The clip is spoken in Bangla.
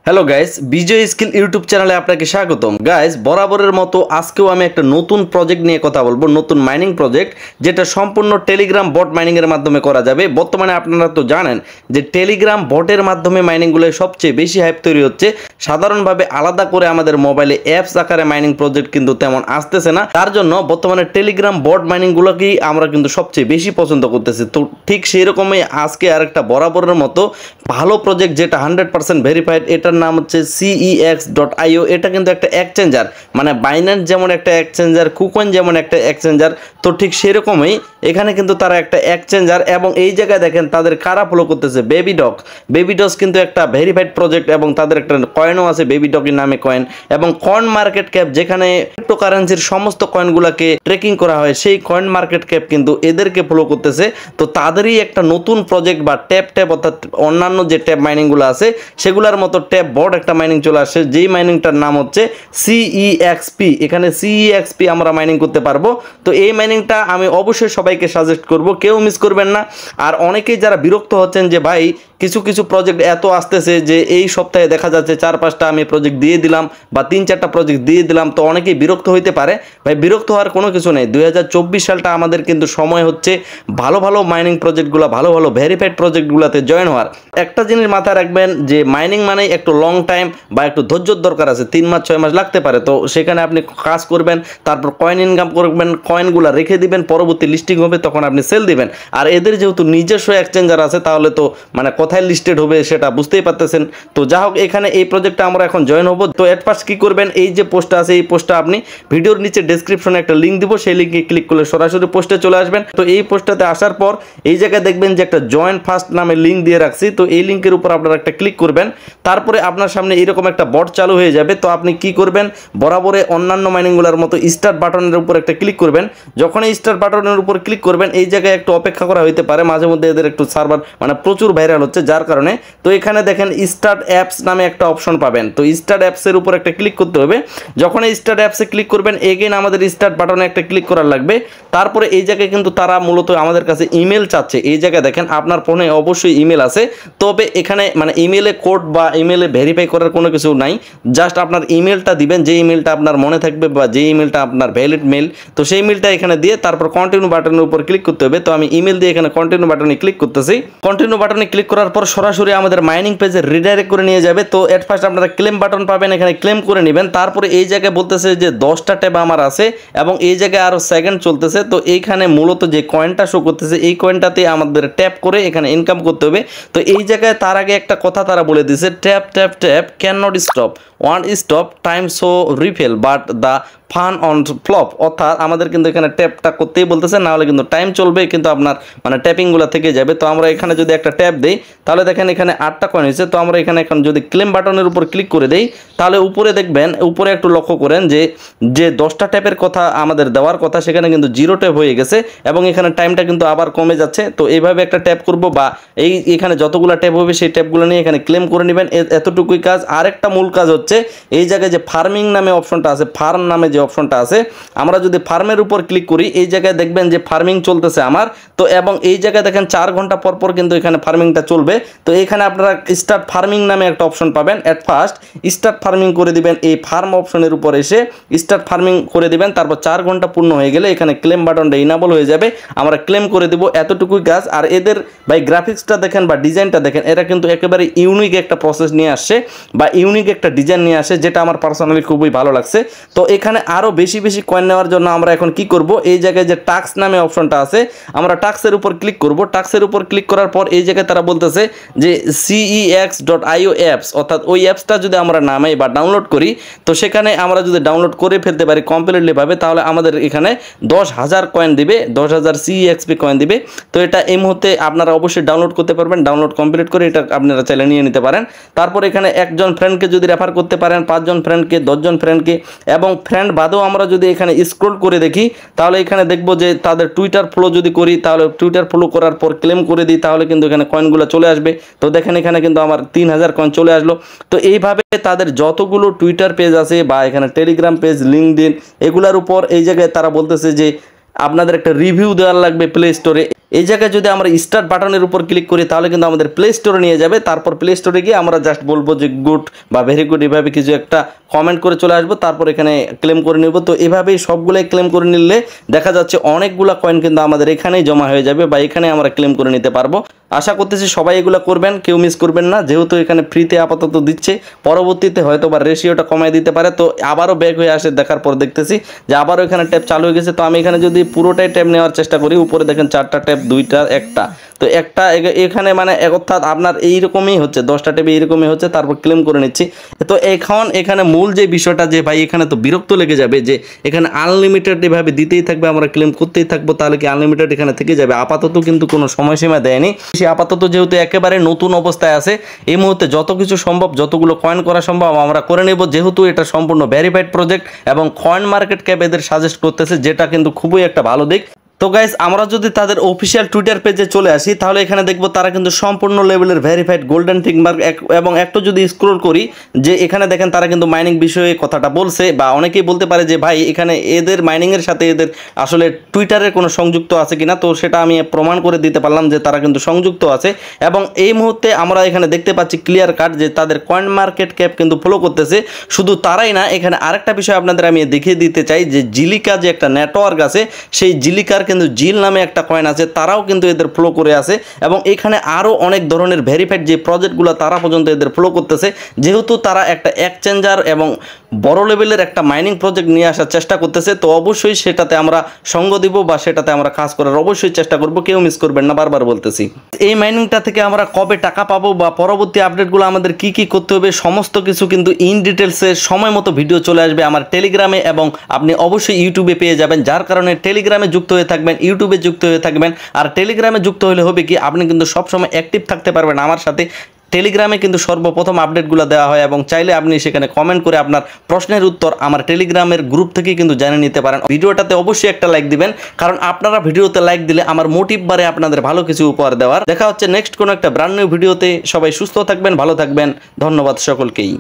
হ্যালো গাইস, বিজয় স্কিল ইউটিউব চ্যানেলে আপনাকে স্বাগতম। গাইস, বরাবরের মতো আজকেও আমি একটা নতুন প্রজেক্ট নিয়ে কথা বলবো, নতুন মাইনিং প্রজেক্ট, যেটা সম্পূর্ণ টেলিগ্রাম বট মাইনিংয়ের মাধ্যমে করা যাবে। বর্তমানে আপনারা তো জানেন যে টেলিগ্রাম বটের মাধ্যমে মাইনিংগুলো সবচেয়ে বেশি হাইপ তৈরি হচ্ছে। সাধারণভাবে আলাদা করে আমাদের মোবাইলে অ্যাপস আকারে মাইনিং প্রজেক্ট কিন্তু তেমন আসতেছে না, তার জন্য বর্তমানে টেলিগ্রাম বট মাইনিংগুলোকেই আমরা কিন্তু সবচেয়ে বেশি পছন্দ করতেছি। তো ঠিক সেই রকমই আজকে আরেকটা বরাবরের মতো ভালো প্রজেক্ট, যেটা 100% ভেরিফাইড, এটার নাম হচ্ছে CEX.io। এটা কিন্তু একটা এক্সচেঞ্জার, মানে বাইন্যান্স যেমন একটা এক্সচেঞ্জার, কুকয়েন যেমন একটা এক্সচেঞ্জার, তো ঠিক সেরকমই এখানে কিন্তু তারা একটা এক্সচেঞ্জার। এবং এই জায়গায় দেখেন তাদের কারা ফলো করতেছে, বেবিডক্স কিন্তু একটা ভেরিফাইড প্রজেক্ট, এবং তাদের একটা কয়েনও আছে বেবিডকের নামে কয়েন। এবং কয়েন মার্কেট ক্যাপ, যেখানে ক্রিপ্টোকারেন্সির সমস্ত কয়েনগুলোকে ট্রেকিং করা হয়, সেই কয়েন মার্কেট ক্যাপ কিন্তু এদেরকে ফলো করতেছে। তো তাদেরই একটা নতুন প্রজেক্ট বা ট্যাপ অর্থাৎ অন্যান্য যে ট্যাপ মাইনিংগুলো আছে সেগুলোর মতো ট্যাপ বট একটা মাইনিং চলে আসে, যেই মাইনিংটার নাম হচ্ছে CEXP। এখানে CEXP আমরা মাইনিং করতে পারবো। তো এই মাইনিংটা আমি অবশ্যই সবাইকে সাজেস্ট করব, কেউ মিস করবেন না। আর অনেকেই যারা বিরক্ত হচ্ছেন যে ভাই কিছু কিছু প্রজেক্ট এত আসতেছে যে এই সপ্তাহে দেখা যাচ্ছে 4-5টা আমি প্রজেক্ট দিয়ে দিলাম বা 3-4টা প্রজেক্ট দিয়ে দিলাম, তো অনেকেই বিরক্ত হইতে পারে। ভাই, বিরক্ত হওয়ার কোনো কিছু নেই। 2024 সালটা আমাদের কিন্তু সময় হচ্ছে ভালো ভালো মাইনিং প্রজেক্টগুলো, ভালো ভালো ভেরিফাইড প্রজেক্টগুলোতে জয়েন হওয়ার। একটা জিনিস মাথায় রাখবেন যে মাইনিং মানে একটু লং টাইম বা একটু ধৈর্যর দরকার আছে, 3 মাস 6 মাস লাগতে পারে। তো সেখানে আপনি কাজ করবেন, তারপর কয়েন ইনকাম করবেন, কয়েনগুলো রেখে দিবেন, পরবর্তী লিস্টিং হবে তখন আপনি সেল দিবেন। আর এদের যেহেতু নিজস্ব এক্সচেঞ্জার আছে, তাহলে তো মানে কোথায় লিস্টেড হবে সেটা বুঝতেই পারতেছেন। তো যা হোক, এখানে এই প্রজেক্টটা আমরা এখন জয়েন হবো। তো এট ফার্স্ট কি করবেন, এই যে পোস্টটা আছে এই পোস্টটা আপনি ভিডিওর নিচে ডেসক্রিপশনে একটা লিঙ্ক দিব, সেই লিঙ্কে ক্লিক করলে সরাসরি পোস্টে চলে আসবেন। তো এই পোস্টটাতে আসার পর এই জায়গায় দেখবেন যে একটা জয়েন ফার্স্ট নামে লিঙ্ক দিয়ে রাখছি। তো এই লিঙ্কের উপর আপনারা একটা ক্লিক করবেন, তারপরে আপনার সামনে এরকম একটা বট চালু হয়ে যাবে। তো আপনি কি করবেন, বরাবরে অন্যান্য মাইনিংগুলোর মতো স্টার্ট বাটনের উপর একটা ক্লিক করবেন। যখন এই স্টার্ট বাটনের উপর ক্লিক করবেন, এই জায়গায় একটু অপেক্ষা করা হইতে পারে, মাঝে মধ্যে এদের একটু সার্ভার মানে প্রচুর ভাইরাল হচ্ছে, যার কারণে। তো এখানে দেখেন স্টার্ট অ্যাপস নামে একটা অপশন পাবেন। তো স্টার্ট অ্যাপসের উপর একটা ক্লিক করতে হবে। যখন এই স্টার্ট অ্যাপসে ক্লিক করবেন, এগেন আমাদের স্টার্ট বাটনে একটা ক্লিক করার লাগবে। তারপরে এই জায়গায় কিন্তু তারা মূলত আমাদের কাছে ইমেল চাচ্ছে। এই জায়গায় দেখেন আপনার ফোনে অবশ্যই ইমেল আছে, তবে এখানে মানে ইমেলে কোড বা ইমেলে ভেরিফাই করার কোনো কিছু নাই। জাস্ট আপনার ইমেলটা দিবেন, যে ইমেলটা আপনার মনে থাকবে বা যে ইমেলটা আপনার ভ্যালিড মেল, তো সেই ইমেলটা এখানে দিয়ে তারপর কন্টিনিউ বাটনের উপর ক্লিক করতে হবে। তো আমি ইমেল দিয়ে এখানে কন্টিনিউ বাটনে ক্লিক করতেছি। কন্টিনিউ বাটনে ক্লিক করার পর সরাসরি আমাদের মাইনিং পেজে রিডাইরেক্ট করে নিয়ে যাবে। তো এট ফার্স্ট আপনারা ক্লেম বাটন পাবেন, এখানে ক্লেম করে নেবেন। তারপরে এই জায়গায় বলতেছে যে 10টা ট্যাব আমার আছে এবং এই জায়গায় আরও সেকেন্ড চলতেছে। তো এইখানে মূলত যে কয়েনটা শো করতেছে, এই কয়েনটাতে আমাদের ট্যাপ করে এখানে ইনকাম করতে হবে। তো এই জায়গায় তার আগে একটা কথা তারা বলে দিয়েছে, tap tap tap can not stop, one stop time so refill but the fun on flop. অর্থাৎ আমাদের কিন্তু এখানে ট্যাপটা করতেই বলতেছে, না হলে কিন্তু টাইম চলবে, কিন্তু আপনার মানে ট্যাপিংগুলো থেকে যাবে। তো আমরা এখানে যদি একটা ট্যাপ দিই, তাহলে দেখেন এখানে 8টা কয়েন হয়েছে। তো আমরা এখানে এখন যদি ক্লেম বাটনের উপর ক্লিক করে দেই, তাহলে উপরে দেখবেন, উপরে একটু লক্ষ্য করেন যে 10টা ট্যাপের কথা আমাদের দেওয়ার কথা, সেখানে কিন্তু 0 ট্যাপ হয়ে গেছে এবং এখানে টাইমটা কিন্তু আবার কমে যাচ্ছে। তো এইভাবে একটা ট্যাপ করব বা এখানে যতগুলো ট্যাপ হবে সেই ট্যাপগুলো নিয়ে এখানে ক্লেম করে নেবেন, এতটুকুই কাজ। আরেকটা মূল কাজ হচ্ছে এই জায়গায় যে ফার্মিং নামে অপশনটা আছে, ফার্ম নামে যে অপশনটা আছে, আমরা যদি ফার্মের উপর ক্লিক করি, এই জায়গায় দেখবেন যে ফার্মিং চলতেছে আমার। তো এবং এই জায়গায় দেখেন 4 ঘন্টা পর পর কিন্তু এখানে ফার্মিংটা চলবে। তো এখানে আপনারা স্টার্ট ফার্মিং নামে একটা অপশন পাবেন। এট ফার্স্ট স্টার্ট ফার্মিং করে দিবেন, এই ফার্ম অপশনের উপর এসে স্টার্ট ফার্মিং করে দিবেন। তারপর 4 ঘন্টা পূর্ণ হয়ে গেলে এখানে ক্লেম বাটনটা ইনেবল হয়ে যাবে, আমরা ক্লেম করে দিব, এতটুকুই কাজ। আর এদের ভাই গ্রাফিক্সটা দেখেন বা ডিজাইনটা দেখেন, এরা কিন্তু একেবারে ইউনিক একটা প্রসেস নিয়ে আসছে বা ইউনিক একটা ডিজাইন নিয়ে আসে, যেটা আমার পার্সোনালি খুবই ভালো লাগছে। তো এখানে আরও বেশি বেশি কয়েন নেওয়ার জন্য আমরা এখন কি করব, এই জায়গায় যে টাস্ক নামে অপশনটা আছে, আমরা টাস্কের উপর ক্লিক করব। টাস্কের উপর ক্লিক করার পর এই জায়গায় তারা বলতেছে যে CEX.io অ্যাপস, অর্থাৎ ওই অ্যাপসটা যদি আমরা নামাই বা ডাউনলোড করি, তো সেখানে আমরা যদি ডাউনলোড করে ফেলতে পারি কমপ্লিটলি ভাবে, তাহলে আমাদের এখানে 10,000 কয়েন দিবে, 10,000 CEXP কয়েন দিবে। তো এটা এই মুহূর্তে আপনারা অবশ্যই ডাউনলোড করতে পারবেন। ডাউনলোড কমপ্লিট করে এটা আপনারা চাইলে নিয়ে নিতে পারেন। তারপর এখানে একজন ফ্রেন্ডকে যদি রেফার করতে পারেন, 5 জন ফ্রেন্ডকে, 10 জন ফ্রেন্ডকে, এবং ফ্রেন্ড বাদেও আমরা যদি এখানে স্ক্রল করে দেখি, তাহলে এখানে দেখব যে তাদের টুইটার ফলো যদি করি, তাহলে টুইটার ফলো করার পর ক্লেম করে দিই, তাহলে কিন্তু এখানে কয়েনগুলো চলে আসবে। তো দেখেন এখানে কিন্তু আমার 3000 কয়েন চলে আসলো। তো এইভাবে তাদের যতগুলো টুইটার পেজ আছে বা এখানে টেলিগ্রাম পেজ, লিঙ্কডইন, এগুলোর উপর এই জায়গায় তারা বলতেছে যে আপনাদের একটা রিভিউ দেওয়ার লাগবে প্লে স্টোরে। এই জায়গায় যদি আমরা স্টার্ট বাটনের উপর ক্লিক করি তাহলে কিন্তু আমাদের প্লে স্টোরে নিয়ে যাবে। তারপর প্লে স্টোরে গিয়ে আমরা জাস্ট বলবো যে গুড বা ভেরি গুড, এভাবে কিছু একটা কমেন্ট করে চলে আসবো, তারপর এখানে ক্লেম করে নেব। তো এভাবেই সবগুলোই ক্লেম করে নিলে দেখা যাচ্ছে অনেকগুলো কয়েন কিন্তু আমাদের এখানেই জমা হয়ে যাবে বা এখানে আমরা ক্লেম করে নিতে পারবো। আশা করতেছি সবাই এগুলো করবেন, কেউ মিস করবেন না, যেহেতু এখানে ফ্রিতে আপাতত দিচ্ছে, পরবর্তীতে হয়তো বা রেশিওটা কমায় দিতে পারে। তো আবারও ব্যাক হয়ে আসে, দেখার পর দেখতেছি যে আবারও এখানে ট্যাপ চালু হয়ে গেছে। তো আমি এখানে যদি পুরোটাই ট্যাপ নেওয়ার চেষ্টা করি, উপরে দেখেন 4টা ট্যাপ, 2টা, 1টা, তো একটা এখানে মানে অর্থাৎ আপনার এইরকমই হচ্ছে, 10টা ট্যাপে এইরকমই হচ্ছে, তারপর ক্লেম করে নিচ্ছি। তো এখন এখানে মূল যে বিষয়টা যে ভাই এখানে তো বিরক্ত লেগে যাবে যে এখানে আনলিমিটেড এভাবে দিতেই থাকবে, আমরা ক্লেম করতেই থাকবো, তাহলে কি আনলিমিটেড এখানে থেকে যাবে? আপাতত কিন্তু কোনো সময়সীমা দেয়নি। সে আপাতত যেহেতু একেবারে নতুন অবস্থায় আছে, এই মুহূর্তে যত কিছু সম্ভব, যতগুলো কয়েন করা সম্ভব আমরা করে নেব, যেহেতু এটা সম্পূর্ণ ভেরিফাইড প্রজেক্ট এবং কয়েন মার্কেট ক্যাপ এদের সাজেস্ট করতেছে, যেটা কিন্তু খুবই একটা ভালো দিক। তো গাইস, আমরা যদি তাদের অফিসিয়াল টুইটার পেজে চলে আসি তাহলে এখানে দেখবো তারা কিন্তু সম্পূর্ণ লেভেলের ভেরিফাইড গোল্ডেন টিক মার্ক, এবং একটু যদি স্ক্রল করি যে এখানে দেখেন তারা কিন্তু মাইনিং বিষয়ে কথাটা বলছে। বা অনেকেই বলতে পারে যে ভাই এখানে এদের মাইনিংয়ের সাথে এদের আসলে টুইটারের কোনো সংযুক্ত আছে কিনা, তো সেটা আমি প্রমাণ করে দিতে পারলাম যে তারা কিন্তু সংযুক্ত আছে। এবং এই মুহূর্তে আমরা এখানে দেখতে পাচ্ছি ক্লিয়ার কাট যে তাদের কয়েন মার্কেট ক্যাপ কিন্তু ফলো করতেছে। শুধু তারাই না, এখানে আরেকটা বিষয় আপনাদের আমি দেখিয়ে দিতে চাই যে জিলিকা যে একটা নেটওয়ার্ক আছে, সেই জিলিকার কিন্তু জিল নামে একটা কয়েন আছে, তারাও কিন্তু এদের ফলো করে আছে। এবং এখানে আরও অনেক ধরনের ভেরিফাইড যে প্রজেক্টগুলো তারা পর্যন্ত এদের ফলো করতেছে। যেহেতু তারা একটা এক্সচেঞ্জার এবং বড় লেভেলের একটা মাইনিং প্রজেক্ট নিয়ে আসার চেষ্টা করতেছে, তো অবশ্যই সেটাতে আমরা সঙ্গ দিব বা সেটাতে আমরা কাজ করার অবশ্যই চেষ্টা করব, কেউ মিস করবেন না, বারবার বলতেছি। এই মাইনিংটা থেকে আমরা কবে টাকা পাবো বা পরবর্তী আপডেটগুলো আমাদের কি কি করতে হবে, সমস্ত কিছু কিন্তু ইন ডিটেলসে সময় মতো ভিডিও চলে আসবে আমার টেলিগ্রামে, এবং আপনি অবশ্যই ইউটিউবে পেয়ে যাবেন। যার কারণে টেলিগ্রামে যুক্ত হয়ে থাকবেন, ইউটিউবে যুক্ত হয়ে থাকবেন। আর টেলিগ্রামে যুক্ত হলে হবে কি, আপনি কিন্তু সবসময় অ্যাক্টিভ থাকতে পারবেন আমার সাথে। টেলিগ্রামে কিন্তু সর্বপ্রথম আপডেটগুলো দেওয়া হয়, এবং চাইলে আপনি সেখানে কমেন্ট করে আপনার প্রশ্নের উত্তর আমার টেলিগ্রামের গ্রুপ থেকেই কিন্তু জেনে নিতে পারেন। ভিডিওটাতে অবশ্যই একটা লাইক দিবেন, কারণ আপনারা ভিডিওতে লাইক দিলে আমার মোটিভ বাড়ে আপনাদের ভালো কিছু উপহার দেওয়ার। দেখা হচ্ছে নেক্সট কোনো একটা ব্র্যান্ড নিউ ভিডিওতে। সবাই সুস্থ থাকবেন, ভালো থাকবেন, ধন্যবাদ সকলকেই।